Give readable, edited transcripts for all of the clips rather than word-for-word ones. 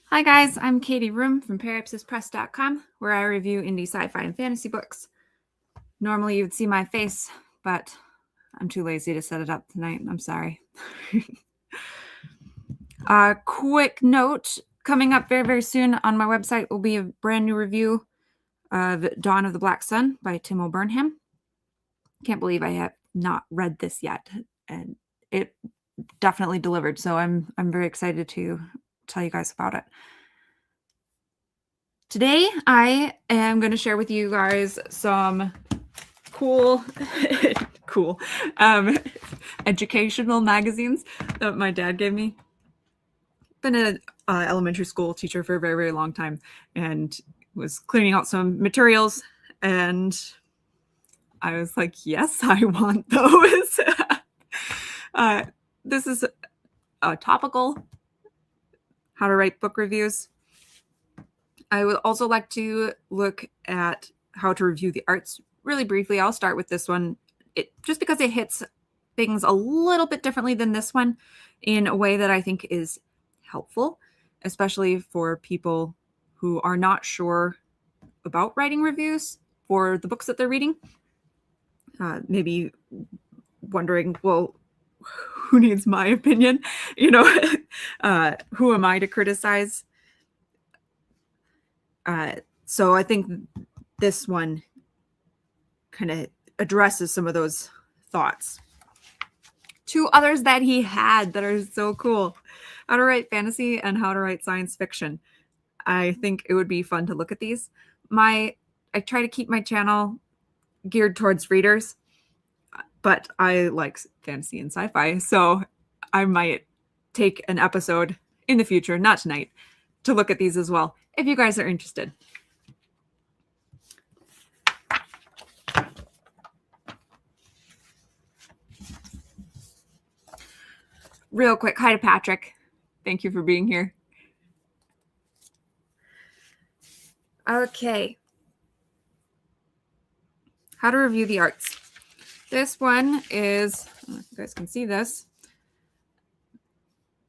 Hi guys, I'm Katie Room from periapsispress.com, where I review indie sci-fi and fantasy books. Normally you'd see my face, but I'm too lazy to set it up tonight. I'm sorry. Quick note, coming up very, very soon on my website will be a brand new review of Dawn of the Black Sun by Tim O'Burnham. Can't believe I have not read this yet, and it definitely delivered, so I'm very excited to tell you guys about it. Today, I am going to share with you guys some cool educational magazines that my dad gave me. Been an elementary school teacher for a very, very long time and was cleaning out some materials, and I was like, yes, I want those. This is a topical how to write book reviews. I would also like to look at how to review the arts really briefly. I'll start with this one, just because it hits things a little bit differently than this one in a way that I think is helpful, especially for people who are not sure about writing reviews for the books that they're reading. Maybe wondering, well, who needs my opinion? Who am I to criticize? So I think this one kind of addresses some of those thoughts. Two others that he had that are so cool: how to write fantasy and how to write science fiction. I think it would be fun to look at these. I try to keep my channel geared towards readers, but I like fantasy and sci-fi, so I might take an episode in the future, not tonight, to look at these as well, if you guys are interested. Real quick, hi to Patrick. Thank you for being here. Okay. How to review the arts. This one is, I don't know if you guys can see this,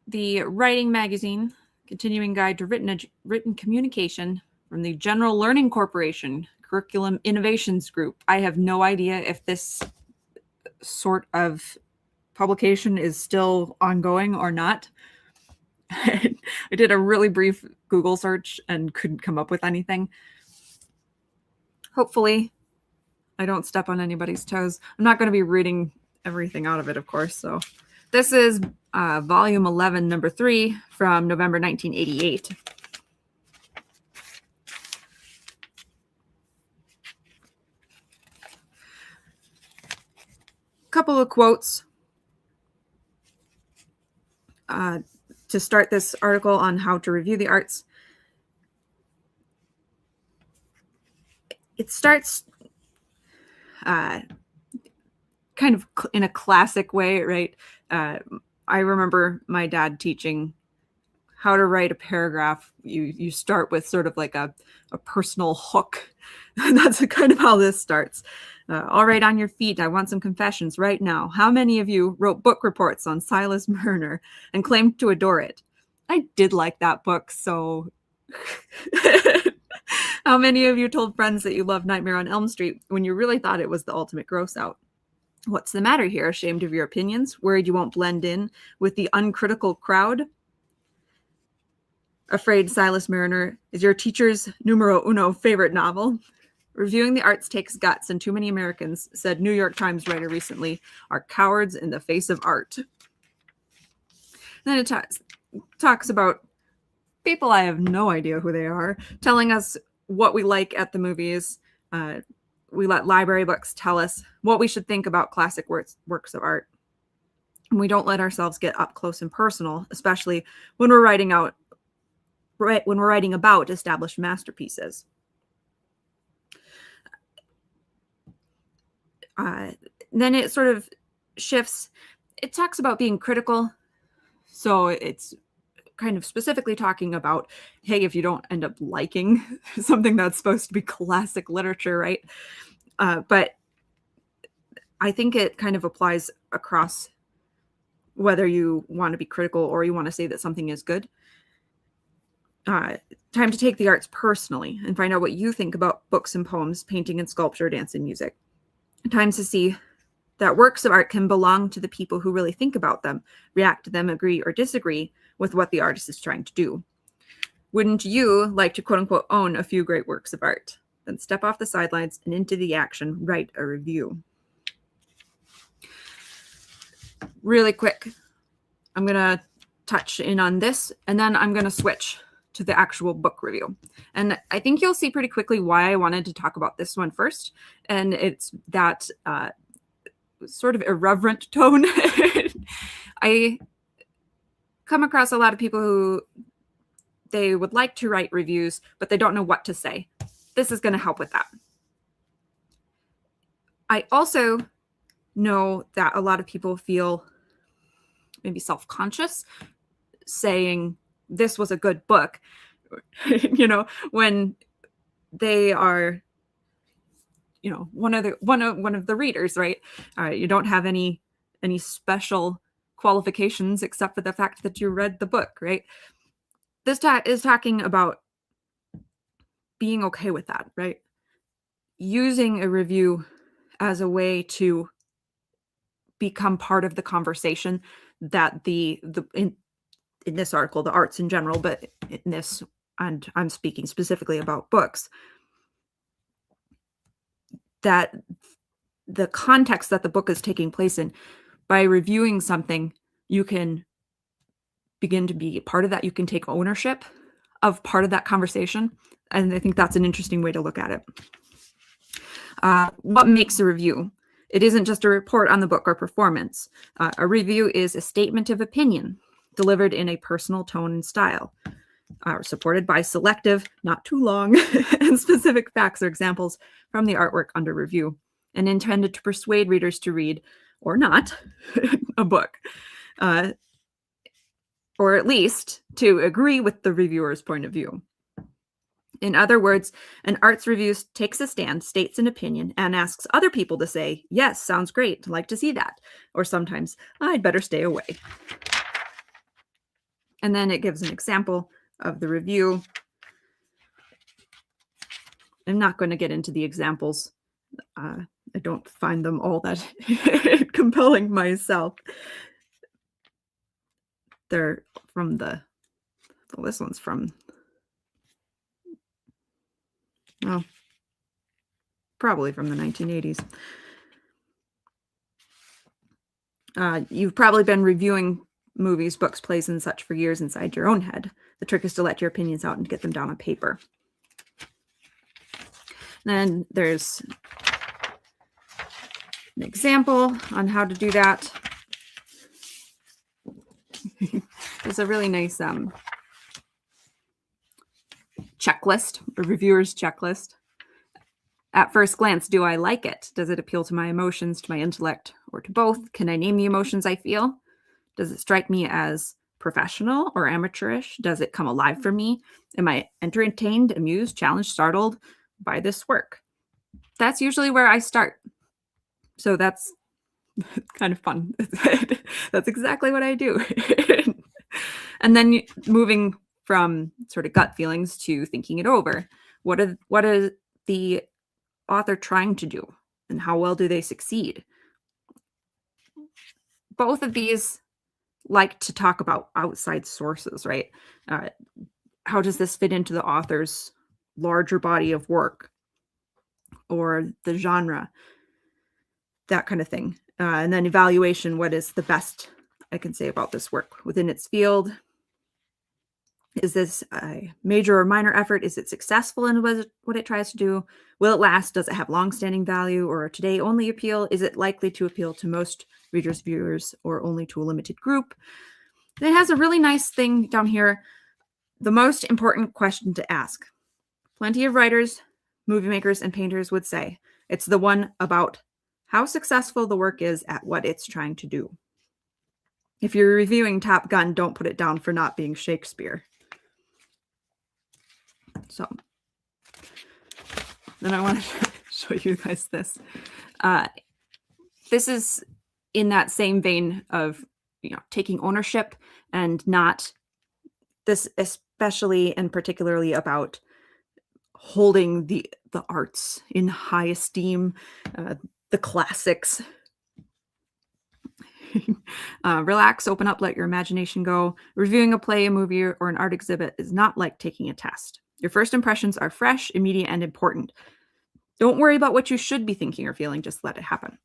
the Writing Magazine, Continuing Guide to Written Communication from the General Learning Corporation Curriculum Innovations Group. I have no idea if this sort of publication is still ongoing or not. I did a really brief Google search and couldn't come up with anything. Hopefully, I don't step on anybody's toes. I'm not going to be reading everything out of it, of course. So this is volume 11, number 3 from November 1988. Couple of quotes to start this article on how to review the arts. It starts kind of in a classic way, right? I remember my dad teaching how to write a paragraph. You start with sort of like a personal hook. That's kind of how this starts. All right, on your feet. I want some confessions right now. How many of you wrote book reports on Silas Marner and claimed to adore it? I did like that book, so... How many of you told friends that you loved Nightmare on Elm Street when you really thought it was the ultimate gross out? What's the matter here? Ashamed of your opinions? Worried you won't blend in with the uncritical crowd? Afraid Silas Marner is your teacher's numero uno favorite novel? Reviewing the arts takes guts, and too many Americans, said New York Times writer recently, are cowards in the face of art. And then it talks about people I have no idea who they are, telling us what we like at the movies. We let library books tell us what we should think about classic works of art. And we don't let ourselves get up close and personal, especially when we're writing about established masterpieces. Then it sort of shifts. It talks about being critical. So it's kind of specifically talking about, hey, if you don't end up liking something that's supposed to be classic literature, right? But I think it kind of applies across whether you want to be critical or you want to say that something is good. Time to take the arts personally and find out what you think about books and poems, painting and sculpture, dance and music. Time to see that works of art can belong to the people who really think about them, react to them, agree or disagree with what the artist is trying to do. Wouldn't you like to quote unquote own a few great works of art? Then step off the sidelines and into the action, write a review. Really quick, I'm going to touch in on this, and then I'm going to switch to the actual book review. And I think you'll see pretty quickly why I wanted to talk about this one first. And it's that sort of irreverent tone. I come across a lot of people who they would like to write reviews, but they don't know what to say. This is going to help with that. I also know that a lot of people feel maybe self-conscious saying this was a good book, when they are, one of the readers, right? You don't have any special qualifications except for the fact that you read the book, right? This is talking about being okay with that, right? Using a review as a way to become part of the conversation that in this article, the arts in general, but in this, and I'm speaking specifically about books, that the context that the book is taking place in, by reviewing something, you can begin to be part of that. You can take ownership of part of that conversation. And I think that's an interesting way to look at it. What makes a review? It isn't just a report on the book or performance. A review is a statement of opinion delivered in a personal tone and style, supported by selective, not too long, and specific facts or examples from the artwork under review, and intended to persuade readers to read, or not, a book, or at least to agree with the reviewer's point of view. In other words, an arts review takes a stand, states an opinion, and asks other people to say, yes, sounds great, I'd like to see that. Or sometimes, I'd better stay away. And then it gives an example of the review. I'm not going to get into the examples. I don't find them all that compelling myself. They're from this one's from, well, probably from the 1980s. You've probably been reviewing movies, books, plays, and such for years inside your own head. The trick is to let your opinions out and get them down on paper. Then there's an example on how to do that. There's a really nice checklist, a reviewer's checklist. At first glance, do I like it? Does it appeal to my emotions, to my intellect, or to both? Can I name the emotions I feel? Does it strike me as professional or amateurish? Does it come alive for me? Am I entertained, amused, challenged, startled by this work? That's usually where I start. So that's kind of fun. That's exactly what I do. And then moving from sort of gut feelings to thinking it over. What are the author trying to do, and how well do they succeed? Both of these like to talk about outside sources, right? How does this fit into the author's larger body of work or the genre, that kind of thing. And then evaluation, what is the best I can say about this work within its field? Is this a major or minor effort? Is it successful in what it tries to do? Will it last? Does it have long-standing value or a today-only appeal? Is it likely to appeal to most readers, viewers, or only to a limited group? And it has a really nice thing down here, the most important question to ask. Plenty of writers, movie makers, and painters would say it's the one about how successful the work is at what it's trying to do. If you're reviewing Top Gun, don't put it down for not being Shakespeare. So then I want to show you guys this. This is in that same vein of taking ownership and not this. especially and particularly about holding the arts in high esteem, the classics. Relax, open up, let your imagination go. Reviewing a play, a movie, or an art exhibit is not like taking a test. Your first impressions are fresh, immediate, and important. Don't worry about what you should be thinking or feeling, just let it happen.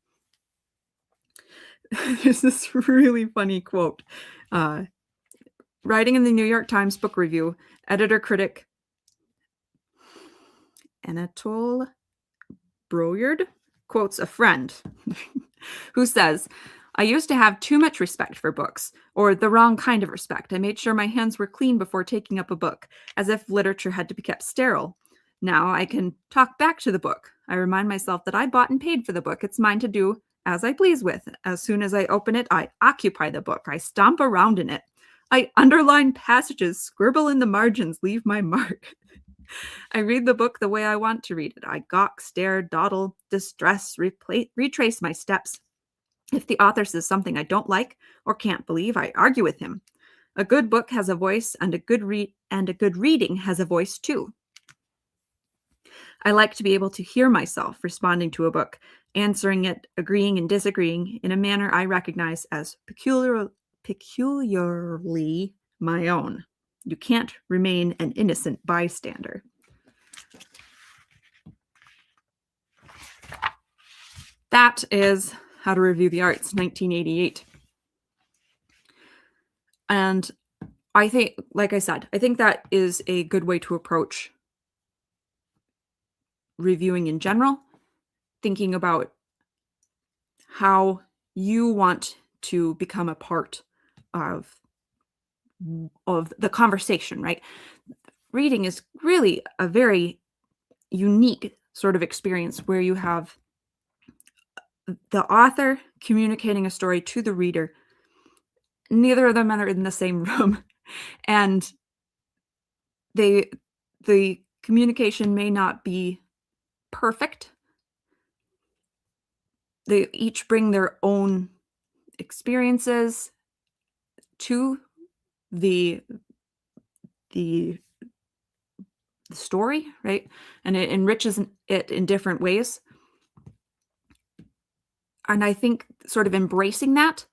There's this really funny quote. Writing in the New York Times book review, editor-critic Anatole Broyard quotes a friend who says, I used to have too much respect for books, or the wrong kind of respect. I made sure my hands were clean before taking up a book, as if literature had to be kept sterile. Now I can talk back to the book. I remind myself that I bought and paid for the book. It's mine to do as I please with. As soon as I open it, I occupy the book. I stomp around in it. I underline passages, scribble in the margins, leave my mark. I read the book the way I want to read it. I gawk, stare, dawdle, distress, retrace my steps. If the author says something I don't like or can't believe, I argue with him. A good book has a voice, and a good reading has a voice too. I like to be able to hear myself responding to a book, answering it, agreeing and disagreeing in a manner I recognize as peculiarly my own. You can't remain an innocent bystander. That is How to Review the Arts, 1988. And I think, like I said, I think that is a good way to approach reviewing in general, thinking about how you want to become a part of the conversation, right? Reading is really a very unique sort of experience where you have the author communicating a story to the reader. Neither of them are in the same room, and the communication may not be perfect. They each bring their own experiences to the story, right? And it enriches it in different ways. And I think sort of embracing that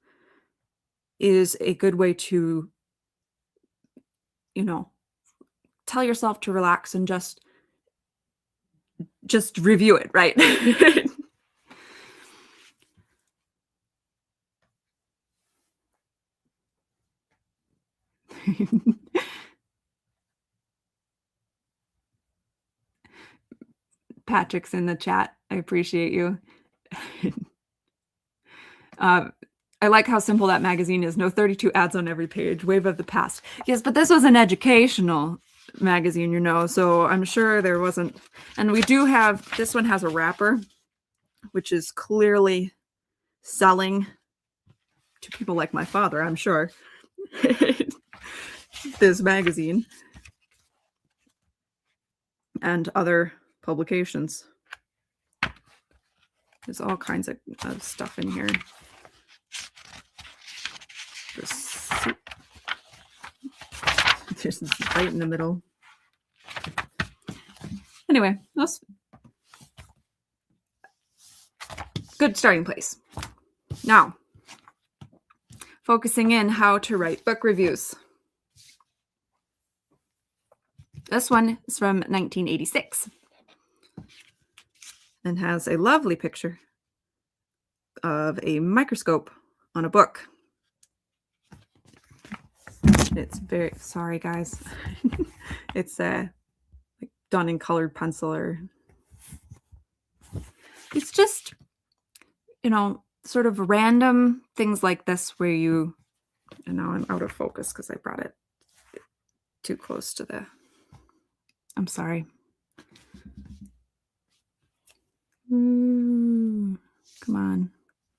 is a good way to, tell yourself to relax and just review it, right? Patrick's in the chat. I appreciate you. I like how simple that magazine is. No 32 ads on every page. Wave of the past. Yes, but this was an educational magazine, so I'm sure there wasn't. And we do have, this one has a wrapper, which is clearly selling to people like my father, I'm sure. This magazine and other publications. There's all kinds of stuff in here. There's right in the middle. Anyway, that's good starting place. Now, focusing in how to write book reviews. This one is from 1986 and has a lovely picture of a microscope on a book. It's very, sorry guys. It's like done in colored pencil, or it's just, sort of random things like this where and now I'm out of focus because I brought it too close to I'm sorry. Come on,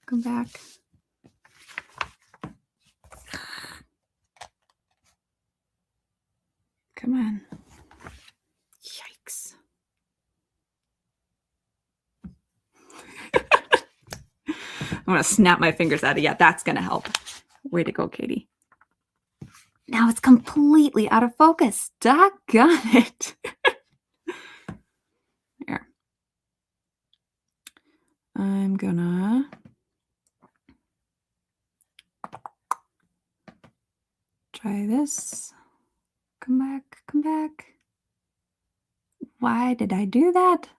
come back. Come on. Yikes. I'm going to snap my fingers at it. Yeah, that's going to help. Way to go, Katie. Now it's completely out of focus. Doggone it. Here. I'm gonna try this. Come back, come back. Why did I do that?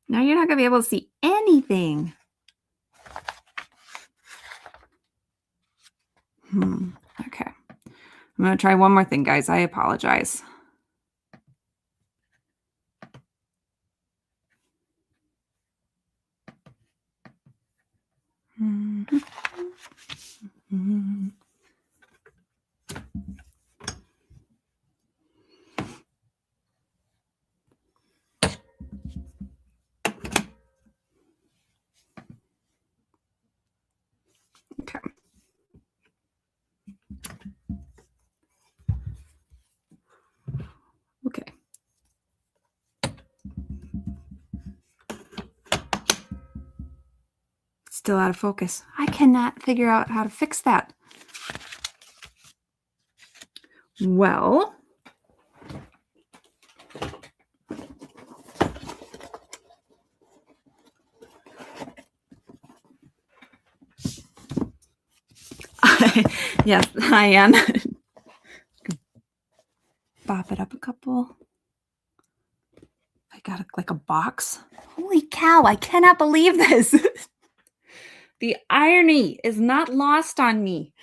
Now you're not gonna be able to see anything. Okay. I'm gonna try one more thing, guys. I apologize. Okay. Okay. Still out of focus. I cannot figure out how to fix that. Well, yes, I am. Bop it up a couple. I got like a box. Holy cow, I cannot believe this. The irony is not lost on me.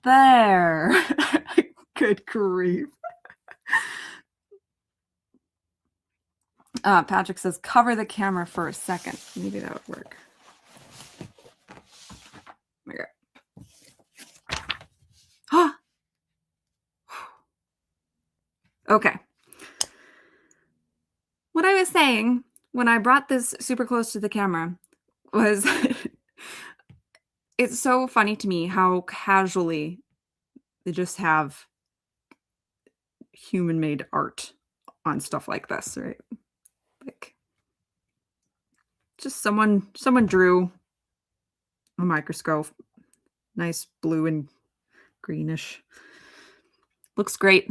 There. Good grief. Patrick says, cover the camera for a second. Maybe that would work. Okay. What I was saying when I brought this super close to the camera was it's so funny to me how casually they just have human-made art on stuff like this, right? Like just someone drew a microscope, nice blue and greenish. Looks great.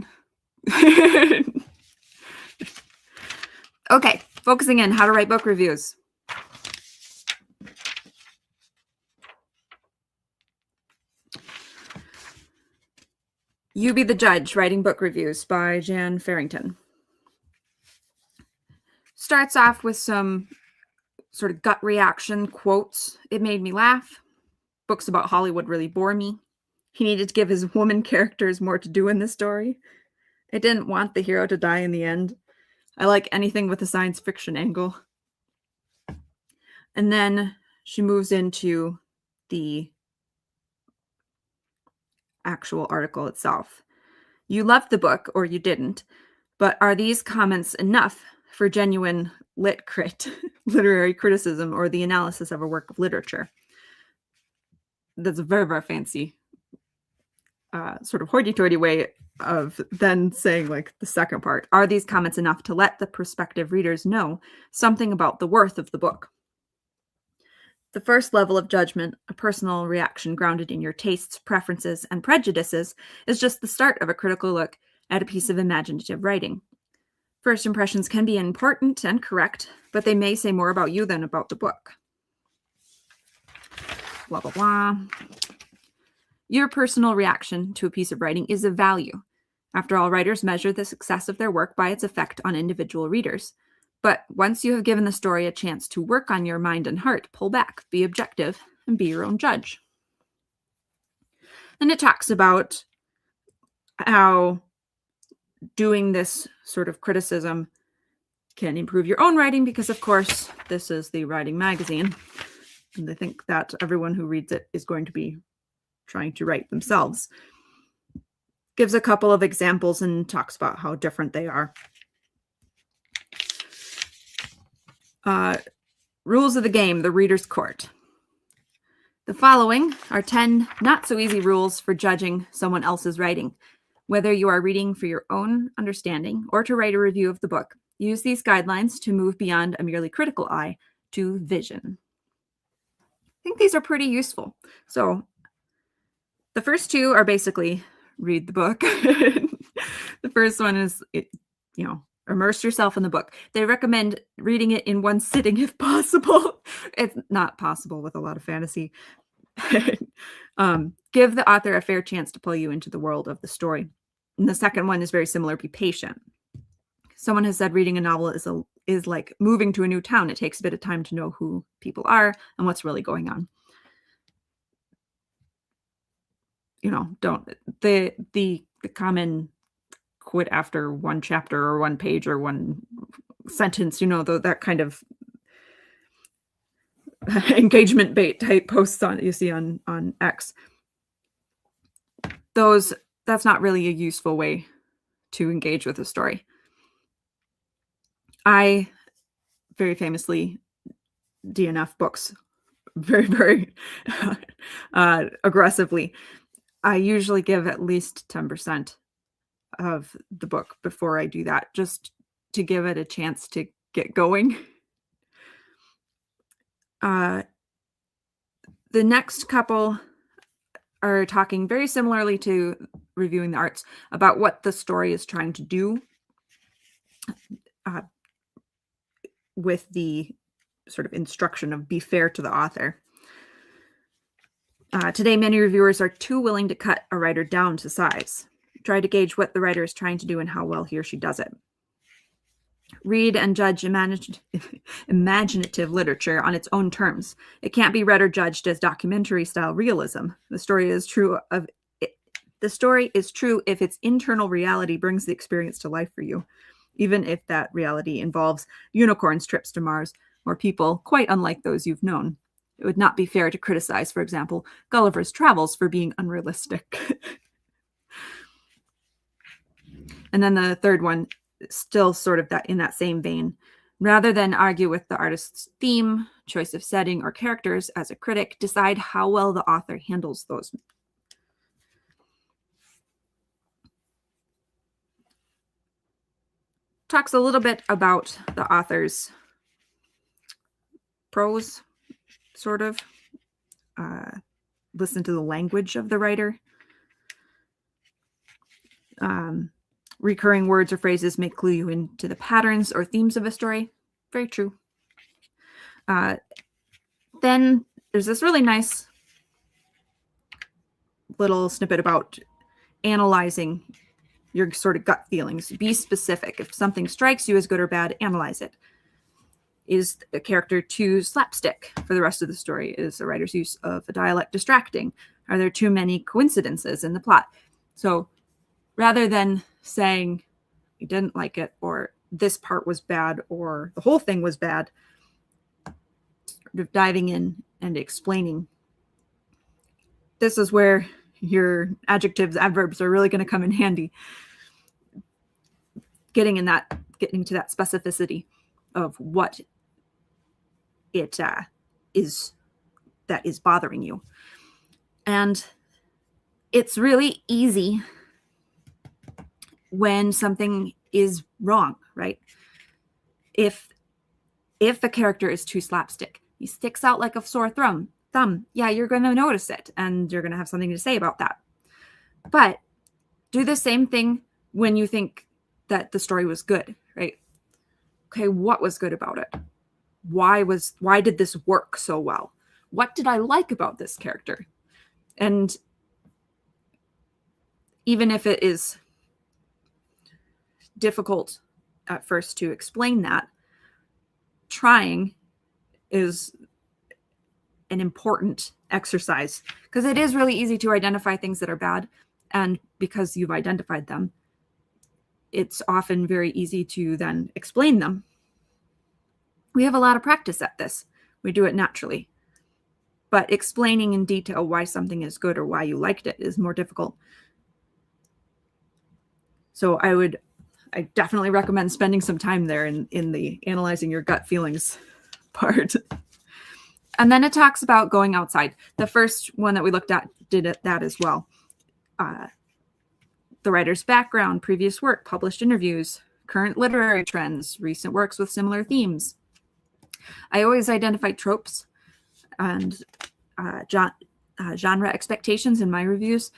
Okay, focusing in, how to write book reviews. You Be the Judge, Writing Book Reviews by Jan Farrington. Starts off with some sort of gut reaction quotes. It made me laugh. Books about Hollywood really bore me. He needed to give his woman characters more to do in this story. I didn't want the hero to die in the end. I like anything with a science fiction angle. And then she moves into the actual article itself. You loved the book, or you didn't, but are these comments enough for genuine lit crit, literary criticism, or the analysis of a work of literature? That's a very, very fancy sort of hoity-toity way of then saying like the second part. Are these comments enough to let the prospective readers know something about the worth of the book? The first level of judgment, a personal reaction grounded in your tastes, preferences, and prejudices, is just the start of a critical look at a piece of imaginative writing. First impressions can be important and correct, but they may say more about you than about the book. Blah, blah, blah. Your personal reaction to a piece of writing is of value. After all, writers measure the success of their work by its effect on individual readers. But once you have given the story a chance to work on your mind and heart, pull back, be objective, and be your own judge. And it talks about how doing this sort of criticism can improve your own writing because, of course, this is the writing magazine. And they think that everyone who reads it is going to be trying to write themselves. Gives a couple of examples and talks about how different they are. Rules of the game, the reader's court. The following are 10 not so easy rules for judging someone else's writing. Whether you are reading for your own understanding or to write a review of the book, use these guidelines to move beyond a merely critical eye to vision. I think these are pretty useful. So the first two are basically read the book. The first one is, immerse yourself in the book. They recommend reading it in one sitting if possible. It's not possible with a lot of fantasy. Give the author a fair chance to pull you into the world of the story. And the second one is very similar. Be patient. Someone has said reading a novel is like moving to a new town. It takes a bit of time to know who people are and what's really going on. Don't the common quit after one chapter or one page or one sentence, that kind of engagement bait type posts you see on X. That's not really a useful way to engage with a story. I very famously DNF books very, very aggressively. I usually give at least 10% of the book before I do that, just to give it a chance to get going. The next couple are talking very similarly to reviewing the arts about what the story is trying to do with the sort of instruction of be fair to the author. Today, many reviewers are too willing to cut a writer down to size. Try to gauge what the writer is trying to do and how well he or she does it. Read and judge imaginative literature on its own terms. It can't be read or judged as documentary-style realism. The story is true if its internal reality brings the experience to life for you, even if that reality involves unicorns, trips to Mars, or people quite unlike those you've known. It would not be fair to criticize, for example, Gulliver's Travels for being unrealistic. And then the third one, still sort of in that same vein. Rather than argue with the artist's theme, choice of setting, or characters as a critic, decide how well the author handles those. Talks a little bit about the author's prose, sort of. Listen to the language of the writer. Recurring words or phrases may clue you into the patterns or themes of a story. Very true. Then there's this really nice little snippet about analyzing your sort of gut feelings. Be specific. If something strikes you as good or bad, analyze it. Is the character too slapstick for the rest of the story? Is the writer's use of a dialect distracting? Are there too many coincidences in the plot? So rather than saying you didn't like it or this part was bad or the whole thing was bad, sort of diving in and explaining. This is where your adjectives, adverbs are really going to come in handy. Getting to that specificity of what it is that is bothering you. And it's really easy when something is wrong, right? If a character is too slapstick, he sticks out like a sore thumb, yeah, you're going to notice it and you're going to have something to say about that. But do the same thing when you think that the story was good, right? Okay, what was good about it? Why did this work so well? What did I like about this character? And even if it is difficult at first to explain that, trying is an important exercise because it is really easy to identify things that are bad. And because you've identified them, it's often very easy to then explain them. We have a lot of practice at this. We do it naturally. But explaining in detail why something is good or why you liked it is more difficult. So I definitely recommend spending some time there in the analyzing your gut feelings part. And then it talks about going outside. The first one that we looked at did that as well. The writer's background, previous work, published interviews, current literary trends, recent works with similar themes. I always identify tropes and genre expectations in my reviews,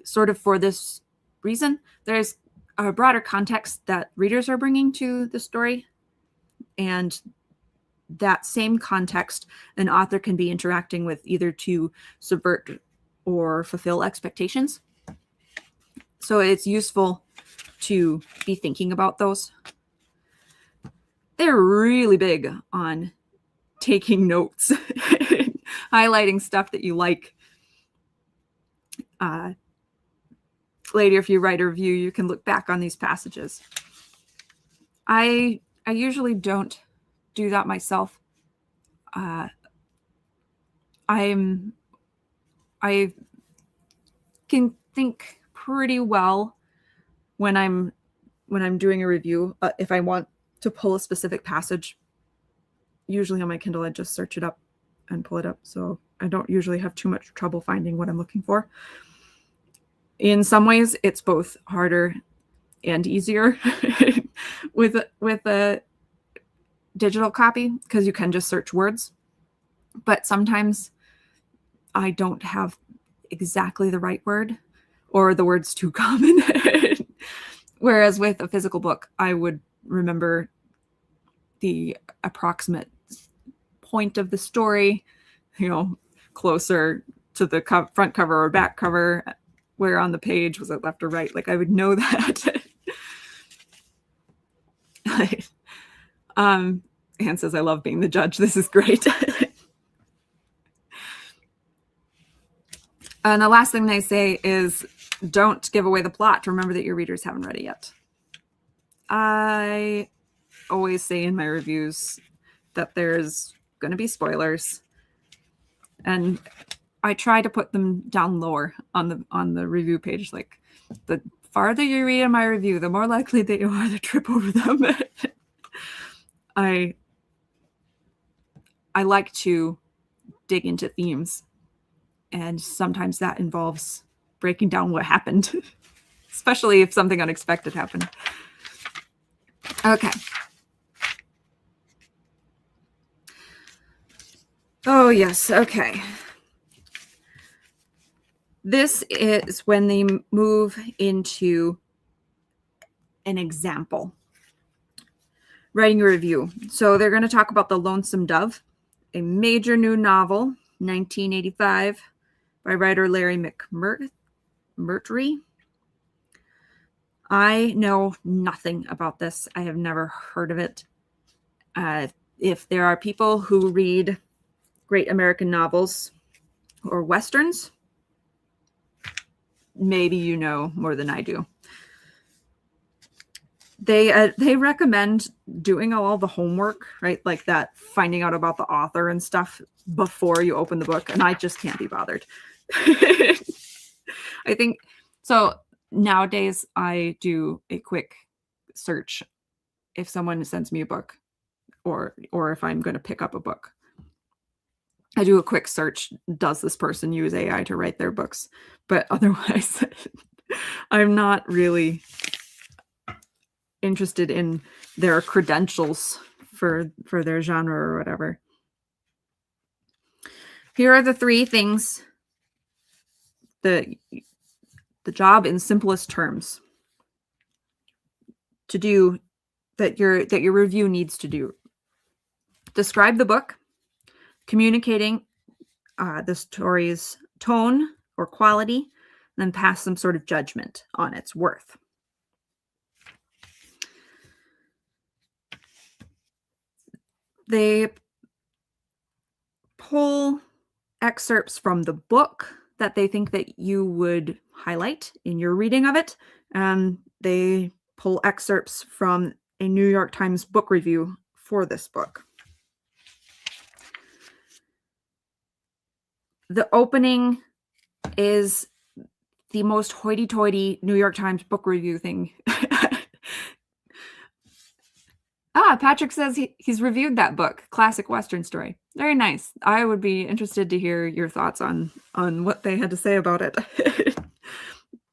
sort of for this reason. There's a broader context that readers are bringing to the story, and that same context an author can be interacting with either to subvert or fulfill expectations. So it's useful to be thinking about those. They're really big on taking notes, highlighting stuff that you like. Later, if you write a review, you can look back on these passages. I usually don't do that myself. I can think pretty well when I'm doing a review. If I want to pull a specific passage, usually on my Kindle, I just search it up and pull it up. So I don't usually have too much trouble finding what I'm looking for. In some ways, it's both harder and easier with a digital copy because you can just search words. But sometimes I don't have exactly the right word, or the word's too common. Whereas with a physical book, I would remember the approximate point of the story, closer to the front cover or back cover, where on the page, was it left or right? Like I would know that. Anne says, I love being the judge. This is great. And the last thing they say is, don't give away the plot. Remember that your readers haven't read it yet. I always say in my reviews that there's going to be spoilers, and I try to put them down lower on the review page. Like, the farther you read in my review, the more likely that you are to trip over them. I like to dig into themes, and sometimes that involves breaking down what happened, especially if something unexpected happened. Okay. Oh, yes. Okay. This is when they move into an example. Writing a review. So they're going to talk about The Lonesome Dove, a major new novel, 1985, by writer Larry McMurtry. I know nothing about this. I have never heard of it. If there are people who read great American novels or Westerns, maybe you know more than I do. They recommend doing all the homework, right? Like that, finding out about the author and stuff before you open the book. And I just can't be bothered. I think so. Nowadays, I do a quick search if someone sends me a book, or if I'm going to pick up a book. I do a quick search. Does this person use AI to write their books? But otherwise, I'm not really interested in their credentials for their genre or whatever. Here are the three things, the job in simplest terms to do, that your review needs to do. Describe the book, communicating the story's tone or quality, and then pass some sort of judgment on its worth. They pull excerpts from the book that they think that you would highlight in your reading of it, and they pull excerpts from a New York Times book review for this book. The opening is the most hoity-toity New York Times book review thing. Patrick says he's reviewed that book, Classic Western Story. Very nice. I would be interested to hear your thoughts on what they had to say about it.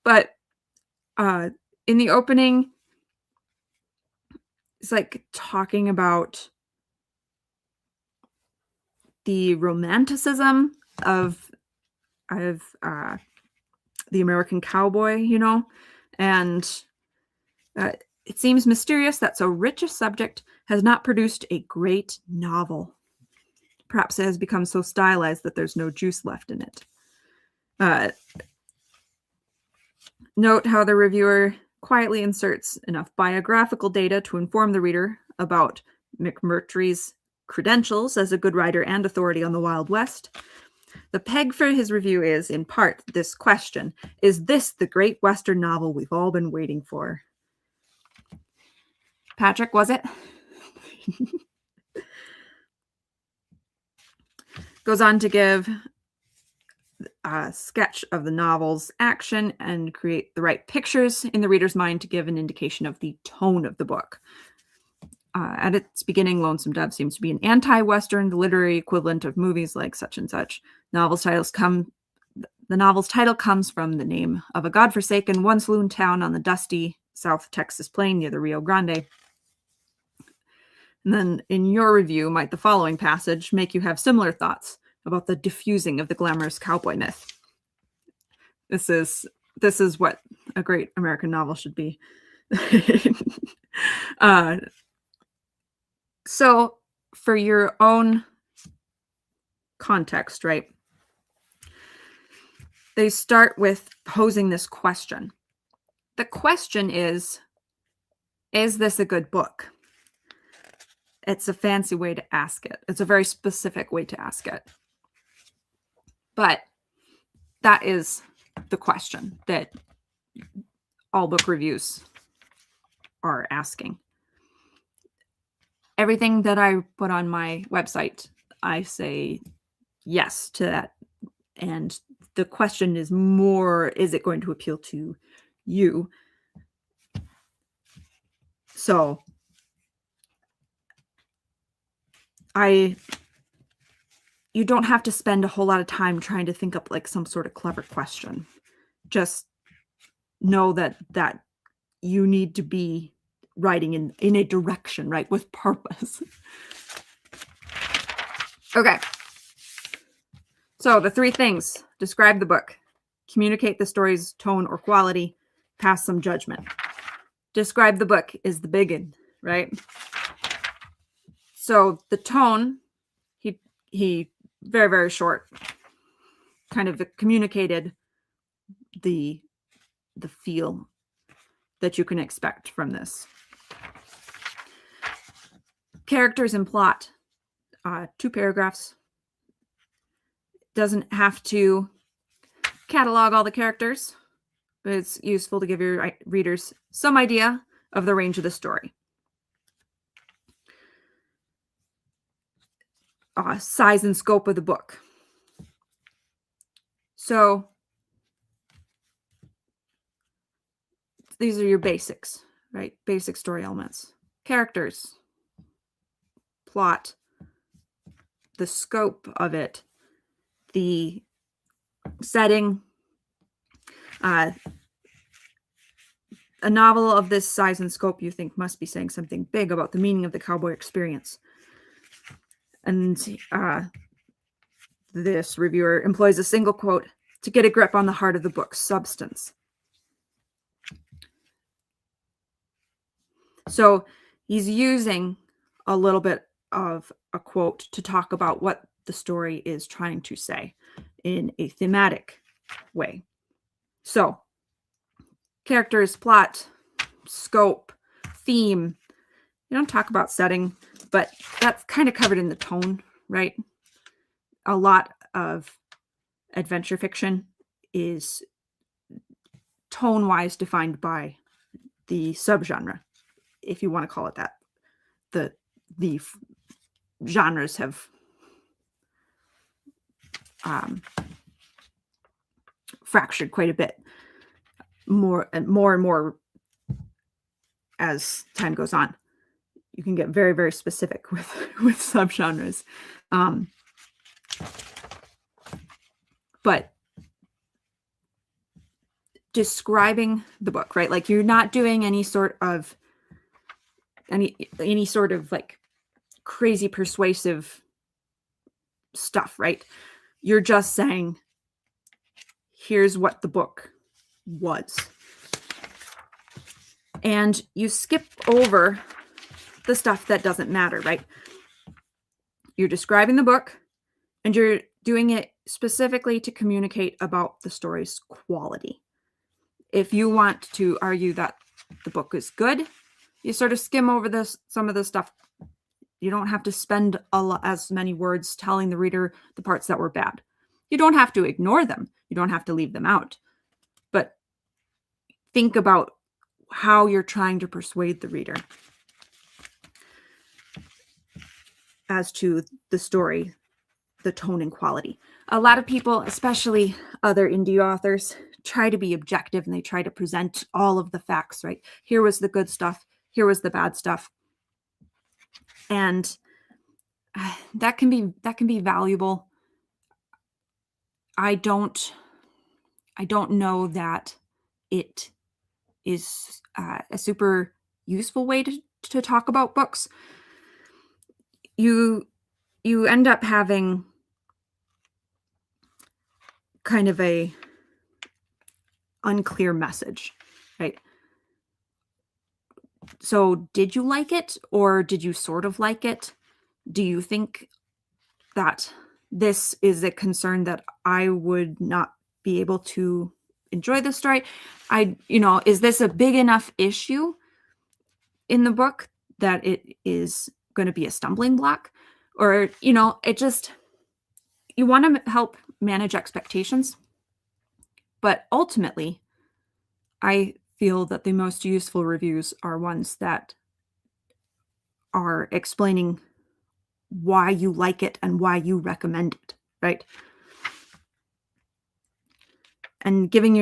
But in the opening, it's like talking about the romanticism of the American cowboy, you know, and it seems mysterious that so rich a subject has not produced a great novel. Perhaps it has become so stylized that there's no juice left in it. Note how the reviewer quietly inserts enough biographical data to inform the reader about McMurtry's credentials as a good writer and authority on the Wild West. The peg for his review is, in part, this question: is this the great Western novel we've all been waiting for? Patrick, was it? Goes on to give a sketch of the novel's action and create the right pictures in the reader's mind to give an indication of the tone of the book. At its beginning, Lonesome Dove seems to be an anti-Western, the literary equivalent of movies like such and such. The novel's title comes from the name of a godforsaken one-saloon town on the dusty South Texas plain near the Rio Grande. And then in your review, might the following passage make you have similar thoughts about the diffusing of the glamorous cowboy myth? This is what a great American novel should be. So for your own context, right? They start with posing this question. The question is this a good book? It's a fancy way to ask it. It's a very specific way to ask it. But that is the question that all book reviews are asking. Everything that I put on my website, I say yes to that. And the question is more, is it going to appeal to you? So you don't have to spend a whole lot of time trying to think up like some sort of clever question. Just know that you need to be writing in a direction, right? With purpose. Okay. So the 3 things: describe the book, communicate the story's tone or quality, pass some judgment. Describe the book is the big one, right? So the tone, he very, very short, kind of communicated the feel that you can expect from this. Characters and plot, 2 paragraphs. Doesn't have to catalog all the characters, but it's useful to give your readers some idea of the range of the story. Size and scope of the book. So these are your basics, right? Basic story elements. Characters, plot, the scope of it, the setting. A novel of this size and scope, you think, must be saying something big about the meaning of the cowboy experience. And this reviewer employs a single quote to get a grip on the heart of the book's substance. So he's using a little bit of a quote to talk about what the story is trying to say in a thematic way. So characters, plot, scope, theme. You don't talk about setting, but that's kind of covered in the tone, right? A lot of adventure fiction is tone-wise defined by the subgenre, if you want to call it that. The genres have fractured quite a bit, more and more as time goes on. you can get very, very specific with subgenres. But describing the book, right? Like, you're not doing any sort of like crazy persuasive stuff, right? You're just saying, here's what the book was. And you skip over the stuff that doesn't matter, right? You're describing the book, and you're doing it specifically to communicate about the story's quality. If you want to argue that the book is good, you sort of skim over some of the stuff. You don't have to spend as many words telling the reader the parts that were bad. You don't have to ignore them. You don't have to leave them out. But think about how you're trying to persuade the reader as to the story, the tone and quality. A lot of people, especially other indie authors, try to be objective, and they try to present all of the facts, right? Here was the good stuff. Here was the bad stuff. And that can be valuable. I don't know that it is a super useful way to talk about books. You end up having kind of a unclear message, right? So did you like it, or did you sort of like it? Do you think that this is a concern that I would not be able to enjoy the story? Is this a big enough issue in the book that it is going to be a stumbling block? Or, you want to help manage expectations. But ultimately, I feel that the most useful reviews are ones that are explaining why you like it and why you recommend it, right? And giving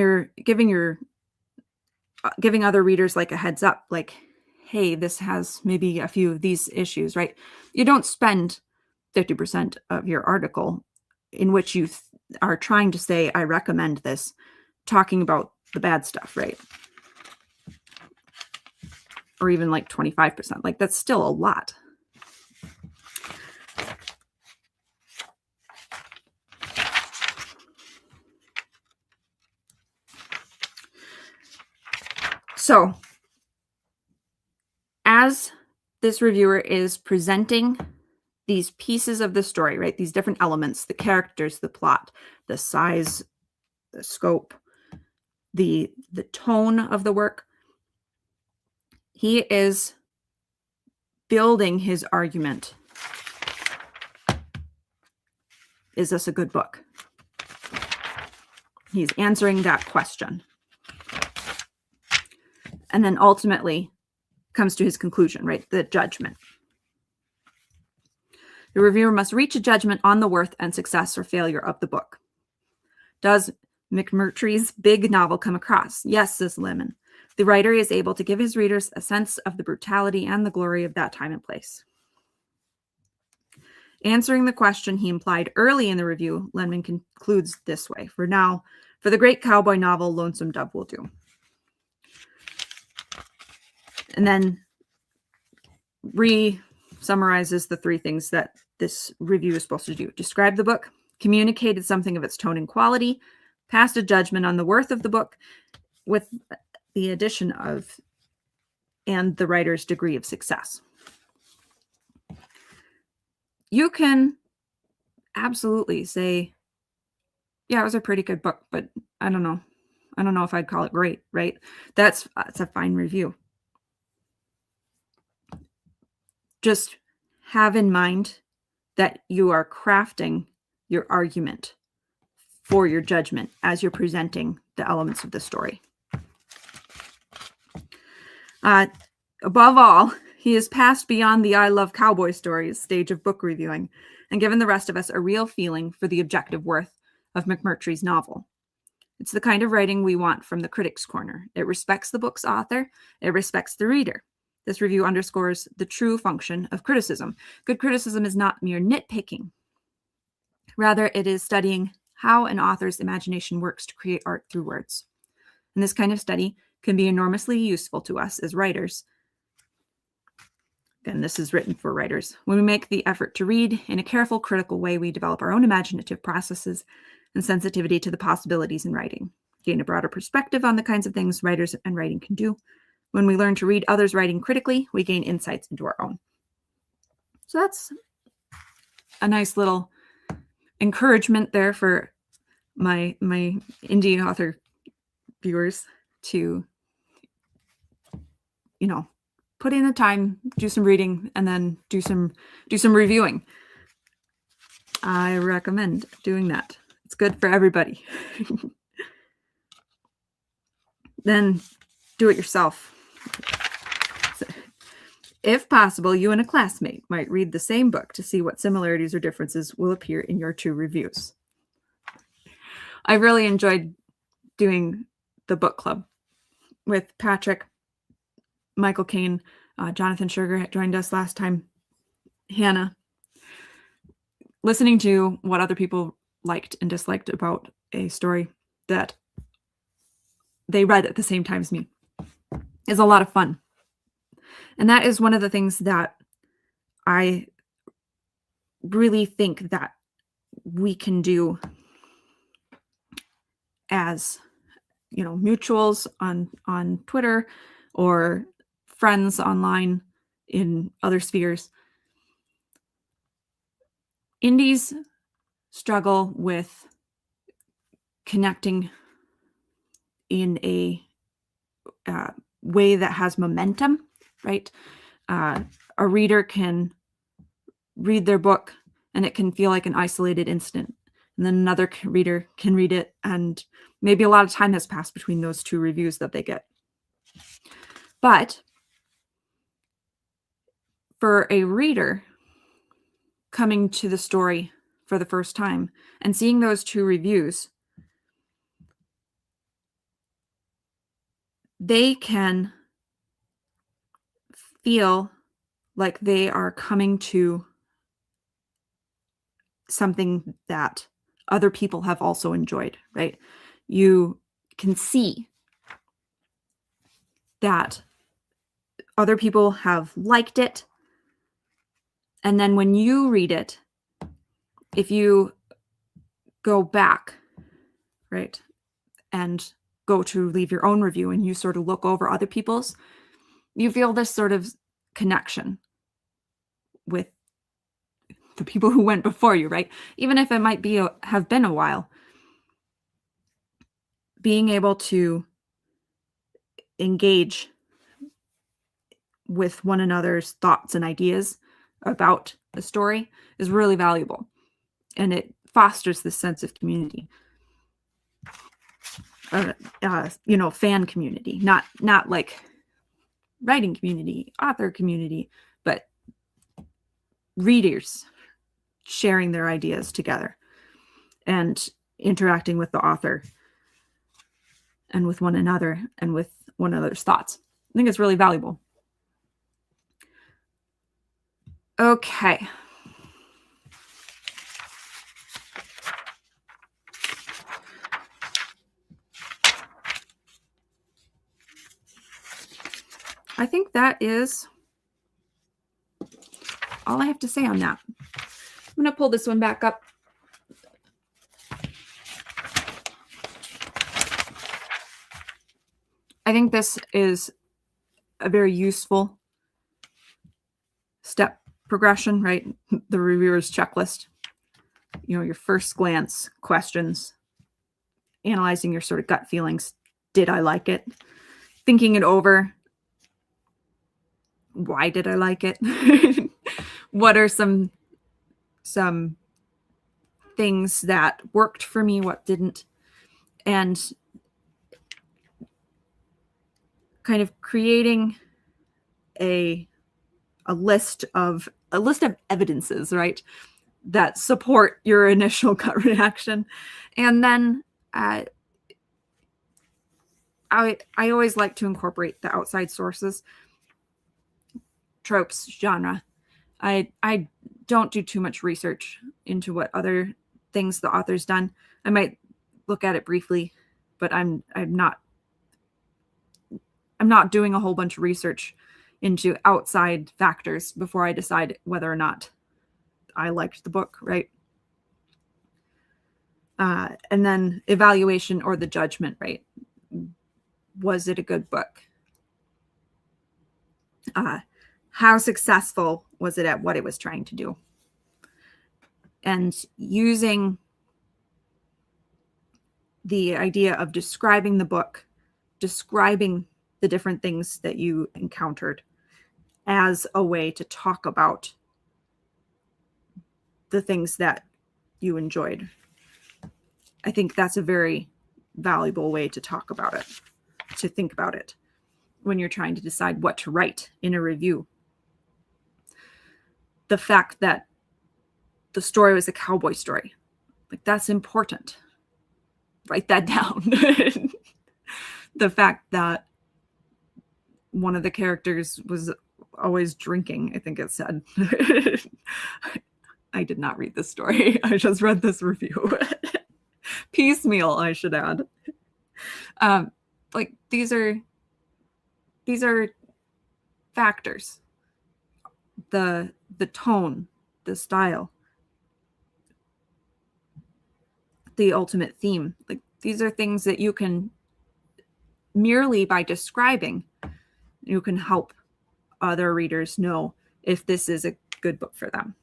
other readers like a heads up, like, hey, this has maybe a few of these issues, right? You don't spend 50% of your article in which you are trying to say, I recommend this, talking about the bad stuff, right? Or even like 25%. Like, that's still a lot. So, as this reviewer is presenting these pieces of the story, right? These different elements, the characters, the plot, the size, the scope, the tone of the work, he is building his argument. Is this a good book? He's answering that question. And then ultimately comes to his conclusion, right? The judgment. The reviewer must reach a judgment on the worth and success or failure of the book. Does McMurtry's big novel come across? Yes, says Lemon. The writer is able to give his readers a sense of the brutality and the glory of that time and place. Answering the question he implied early in the review, Lenman concludes this way. For now, for the great cowboy novel, Lonesome Dove will do. And then summarizes the three things that this review is supposed to do. Describe the book, communicated something of its tone and quality, passed a judgment on the worth of the book with the addition of and the writer's degree of success. You can absolutely say, yeah, it was a pretty good book, but I don't know if I'd call it great, right? That's a fine review. Just have in mind that you are crafting your argument for your judgment as you're presenting the elements of the story. Above all, he has passed beyond the I love cowboy stories stage of book reviewing and given the rest of us a real feeling for the objective worth of McMurtry's novel. It's the kind of writing we want from the Critics' Corner. It respects the book's author. It respects the reader. This review underscores the true function of criticism. Good criticism is not mere nitpicking. Rather, it is studying how an author's imagination works to create art through words. And this kind of study can be enormously useful to us as writers. Again, this is written for writers. When we make the effort to read in a careful, critical way, we develop our own imaginative processes and sensitivity to the possibilities in writing, gain a broader perspective on the kinds of things writers and writing can do. When we learn to read others' writing critically, we gain insights into our own. So that's a nice little encouragement there for my indie author viewers to, put in the time, do some reading, and then do some reviewing. I recommend doing that. It's good for everybody. Then do it yourself. If possible, you and a classmate might read the same book to see what similarities or differences will appear in your two reviews. I really enjoyed doing the book club with Patrick, Michael Caine, Jonathan Sugar joined us last time, Hannah. Listening to what other people liked and disliked about a story that they read at the same time as me is a lot of fun. And that is one of the things that I really think that we can do as, mutuals on Twitter or friends online in other spheres. Indies struggle with connecting in a way that has momentum, right? A reader can read their book and it can feel like an isolated incident. And then another reader can read it and maybe a lot of time has passed between those two reviews that they get. But for a reader coming to the story for the first time and seeing those two reviews, they can feel like they are coming to something that other people have also enjoyed, right? You can see that other people have liked it. And then when you read it, if you go back, right, and go to leave your own review and you sort of look over other people's, you feel this sort of connection with the people who went before you, right? Even if it might be have been a while, being able to engage with one another's thoughts and ideas about the story is really valuable, and it fosters this sense of community. Fan community, not like writing community, author community, but readers sharing their ideas together and interacting with the author and with one another and with one another's thoughts. I think it's really valuable. Okay. I think that is all I have to say on that. I'm going to pull this one back up. I think this is a very useful step progression, right? The reviewer's checklist. Your first glance questions, analyzing your sort of gut feelings. Did I like it? Thinking it over. Why did I like it? What are some things that worked for me, what didn't? And kind of creating a list of evidences, right, that support your initial gut reaction. And then I always like to incorporate the outside sources. tropes genre. I don't do too much research into what other things the author's done. I might look at it briefly, but I'm not doing a whole bunch of research into outside factors before I decide whether or not I liked the book, right? And then evaluation or the judgment, right? Was it a good book? How successful was it at what it was trying to do? And using the idea of describing the book, describing the different things that you encountered as a way to talk about the things that you enjoyed. I think that's a very valuable way to talk about it, to think about it when you're trying to decide what to write in a review. The fact that the story was a cowboy story, like, that's important. Write that down. The fact that one of the characters was always drinking, I think it said. I did not read this story. I just read this review. Piecemeal, I should add. Like, these are factors. The tone, the style, the ultimate theme. Like, these are things that you can, merely by describing, you can help other readers know if this is a good book for them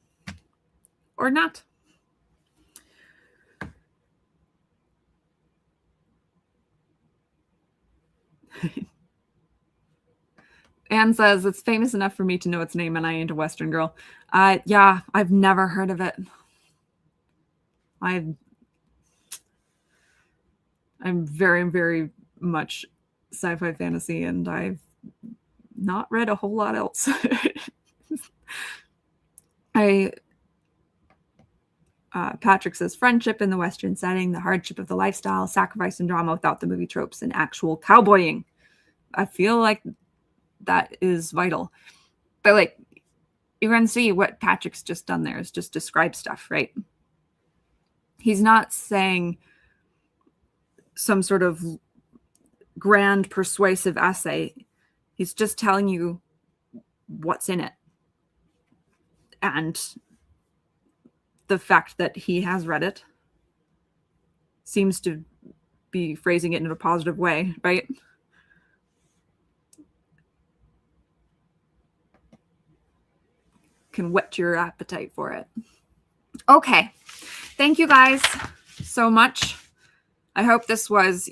or not. Anne says, it's famous enough for me to know its name and I ain't a Western girl. Yeah, I've never heard of it. I'm very, very much sci-fi fantasy, and I've not read a whole lot else. Patrick says, friendship in the Western setting, the hardship of the lifestyle, sacrifice and drama without the movie tropes, and actual cowboying. I feel like that is vital. But, like, you're going to see what Patrick's just done there is just describe stuff, right? He's not saying some sort of grand persuasive essay. He's just telling you what's in it. And the fact that he has read it seems to be phrasing it in a positive way, right? Can whet your appetite for it. Okay. Thank you guys so much. I hope this was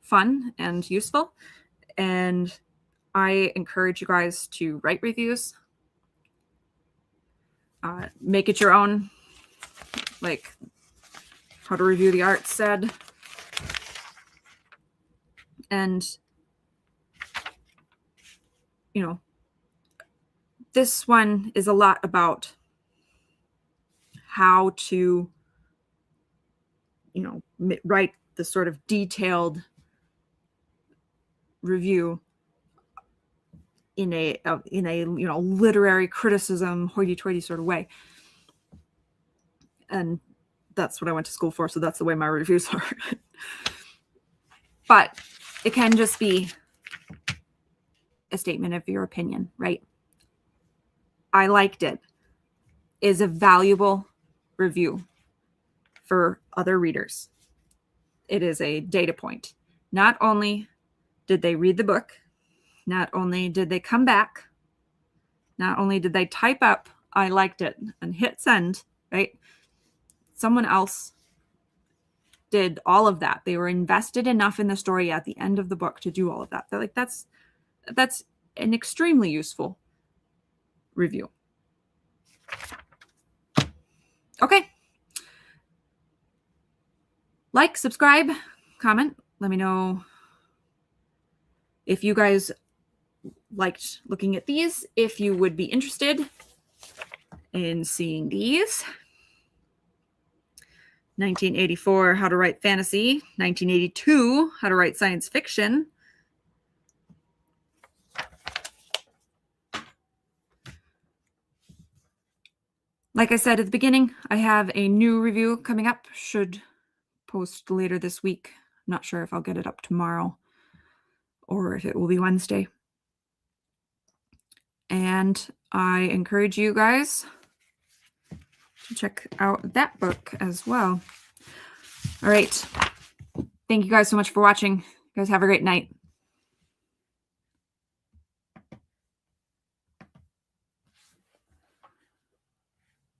fun and useful. And I encourage you guys to write reviews. Make it your own, like How to Review the Arts said. And, you know, this one is a lot about how to, you know, write the sort of detailed review in a you know, literary criticism, hoity-toity sort of way. And that's what I went to school for, so that's the way my reviews are. But it can just be a statement of your opinion, right? I liked it is a valuable review for other readers. It is a data point. Not only did they read the book, not only did they come back, not only did they type up, I liked it, and hit send, right? Someone else did all of that. They were invested enough in the story at the end of the book to do all of that. They're like, that's an extremely useful review. Okay. Like, subscribe, comment. Let me know if you guys liked looking at these, if you would be interested in seeing these. 1984, How to Write Fantasy. 1982, How to Write Science Fiction. Like I said at the beginning, I have a new review coming up. Should post later this week. Not sure if I'll get it up tomorrow or if it will be Wednesday. And I encourage you guys to check out that book as well. All right. Thank you guys so much for watching. You guys have a great night.